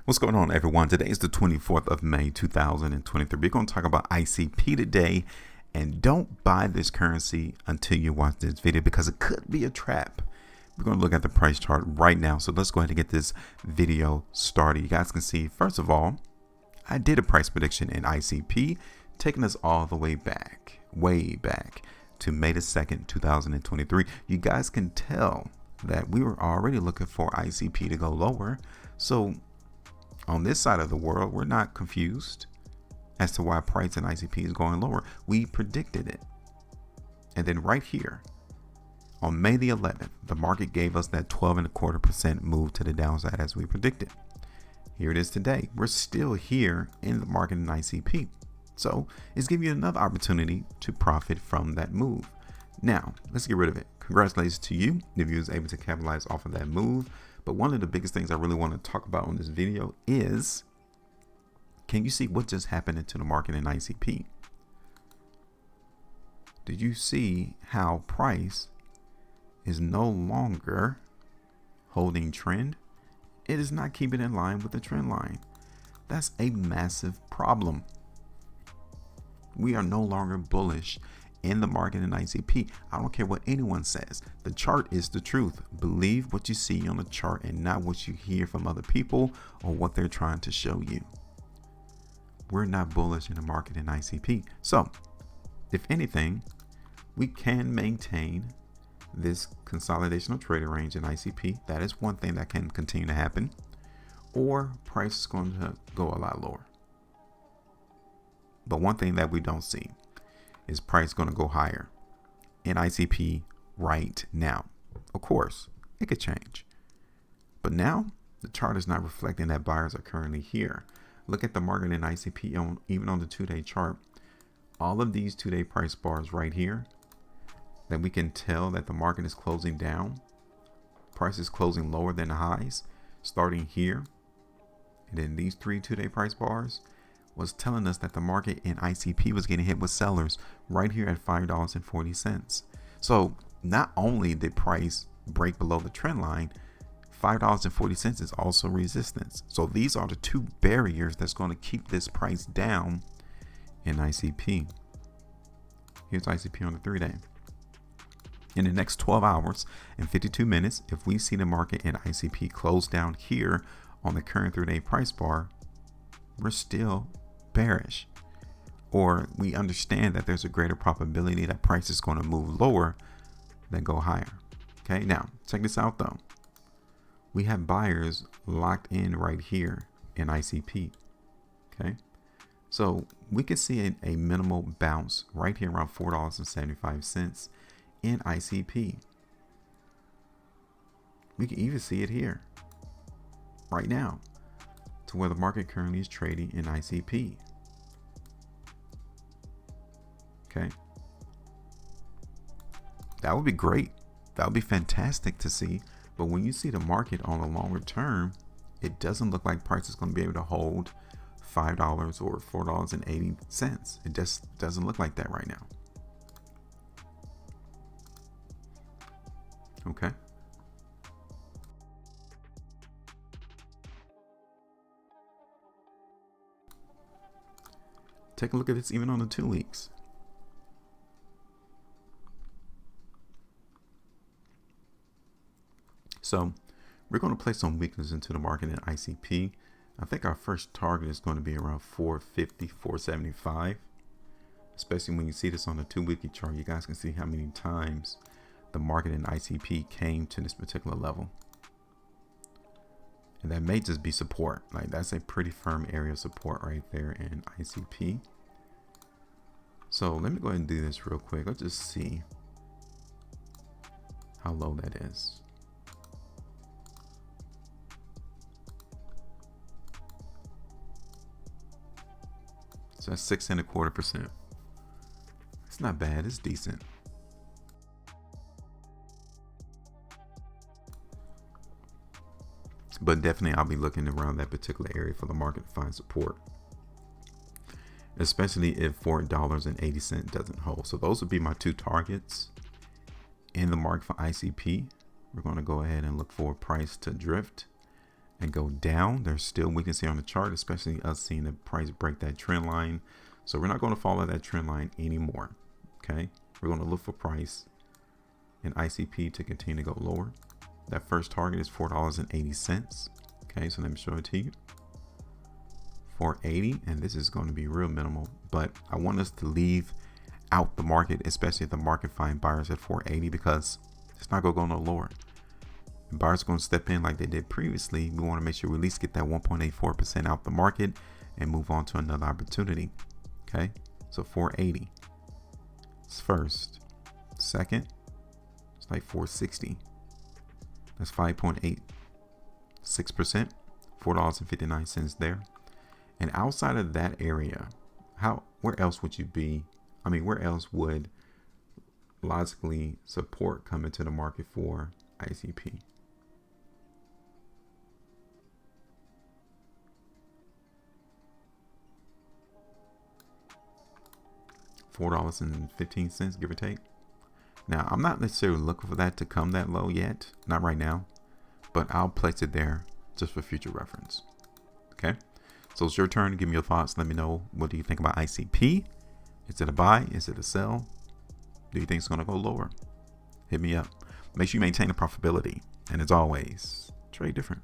What's going on, everyone? Today is the 24th of May, 2023. We're going to talk about ICP today, and don't buy this currency until you watch this video because it could be a trap. We're going to look at the price chart right now. So let's go ahead and get this video started. You guys can see, first of all, I did a price prediction in ICP, taking us all the way back to May the 2nd, 2023. You guys can tell that we were already looking for ICP to go lower. So on this side of the world, we're not confused as to why price in ICP is going lower. We predicted it. And then right here on May the 11th, the market gave us that 12.25% move to the downside as we predicted. Here it is today. We're still here in the market in ICP. So it's giving you another opportunity to profit from that move. Now, let's get rid of it. Congratulations to you if you was able to capitalize off of that move. But one of the biggest things I really want to talk about on this video is, can you see what just happened into the market in ICP? Did you see how price is no longer holding trend? It is not keeping in line with the trend line. That's a massive problem. We are no longer bullish in the market in ICP. I don't care what anyone says. The chart is the truth. Believe what you see on the chart and not what you hear from other people or what they're trying to show you. We're not bullish in the market in ICP. So if anything, we can maintain this consolidational trading range in ICP. That is one thing that can continue to happen, or price is going to go a lot lower. But one thing that we don't see is price going to go higher in ICP right now. Of course, it could change. But now the chart is not reflecting that buyers are currently here. Look at the market in ICP, even on the 2-day chart. All of these 2-day price bars right here, that we can tell that the market is closing down. Price is closing lower than the highs, starting here. And then these 3 2-day price bars was telling us that the market in ICP was getting hit with sellers right here at $5.40. So not only did price break below the trend line, $5.40 is also resistance. So these are the 2 barriers that's going to keep this price down in ICP. Here's ICP on the 3-day. In the next 12 hours and 52 minutes, if we see the market in ICP close down here on the current 3-day price bar, we're still bearish, or we understand that there's a greater probability that price is going to move lower than go higher. Okay, now check this out though. We have buyers locked in right here in ICP. Okay, so we can see a minimal bounce right here around $4.75 in ICP. We can even see it here right now to where the market currently is trading in ICP. Okay, that would be great. That would be fantastic to see. But when you see the market on the longer term, it doesn't look like price is going to be able to hold $5 or $4.80. It just doesn't look like that right now. Okay. Take a look at this even on the 2 weeks. So we're going to place some weakness into the market in ICP. I think our first target is going to be around 450, 475. Especially when you see this on the 2-weekly chart, you guys can see how many times the market in ICP came to this particular level. And that may just be support. Like, that's a pretty firm area of support right there in ICP. So let me go ahead and do this real quick. Let's just see how low that is. So that's 6.25%. It's not bad, it's decent. But definitely I'll be looking around that particular area for the market to find support, especially if $4.80 doesn't hold. So those would be my 2 targets in the market for ICP. We're going to go ahead and look for price to drift and go down. There's still weakness here on the chart, especially us seeing the price break that trend line. So we're not going to follow that trend line anymore. Okay, we're going to look for price in ICP to continue to go lower. That first target is $4.80. Okay, so let me show it to you. 480, and this is going to be real minimal, but I want us to leave out the market, especially if the market find buyers at 480, because it's not going to go no lower. If buyers are going to step in like they did previously, we want to make sure we at least get that 1.84% out the market and move on to another opportunity. Okay, so 480 is first. Second, it's like 460. That's 5.86%, $4.59 there. And outside of that area, where else would you be? I mean, where else would logically support come into the market for ICP? $4.15, give or take. Now, I'm not necessarily looking for that to come that low yet, not right now, but I'll place it there just for future reference. Okay, so it's your turn to give me your thoughts. Let me know, what do you think about ICP? Is it a buy? Is it a sell? Do you think it's going to go lower? Hit me up. Make sure you maintain the profitability. And as always, trade different.